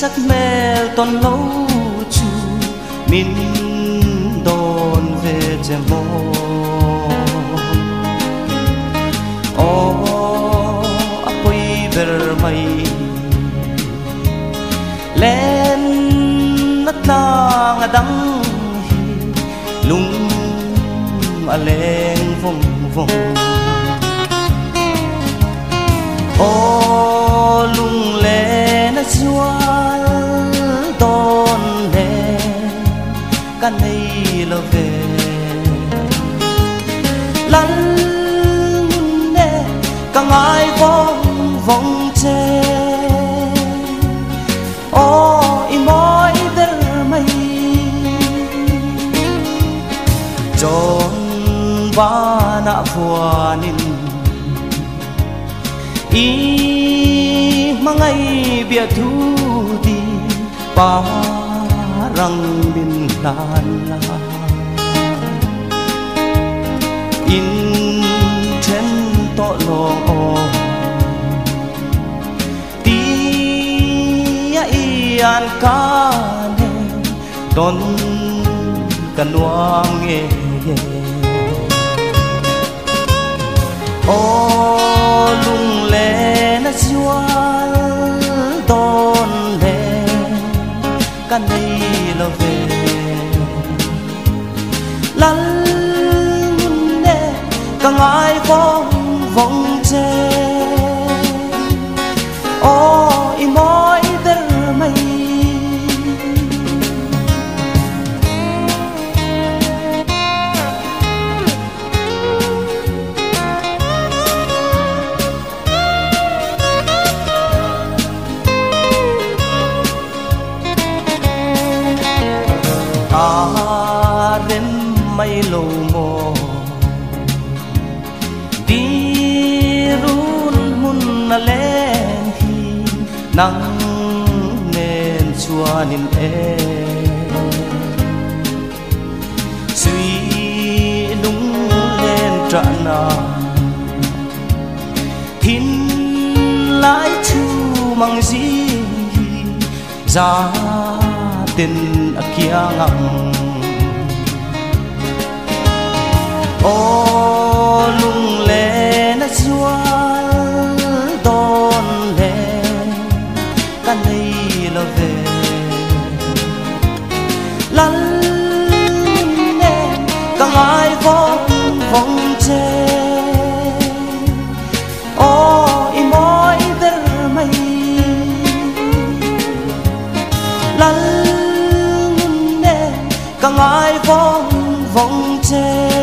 sắc mel ton lâu chu min don về che mo o apoi ber mai len nat na ngadang lung aleng vong vong o lung le na chual don le kan nei lo ve lan ne ka ngai vong vong che o i moi der mai chon ba na vuanin i mangai bia thu di parang bin lan la in chen to long o ti ya ian ka ne don kanuang nge o lung le na chual don le kan nei lo ve lan ne ka ngai vong vong che o i moi der mai ren mai lo mo di run mun na len hi nang nen chuanin e sui lung len tra na hin lai chu mang gì ra tin kia ngậm o lung le na chual don le kan nei lo ve lan ne ka ngai vong vong che o i moi der mai lan ka ngai vong vong che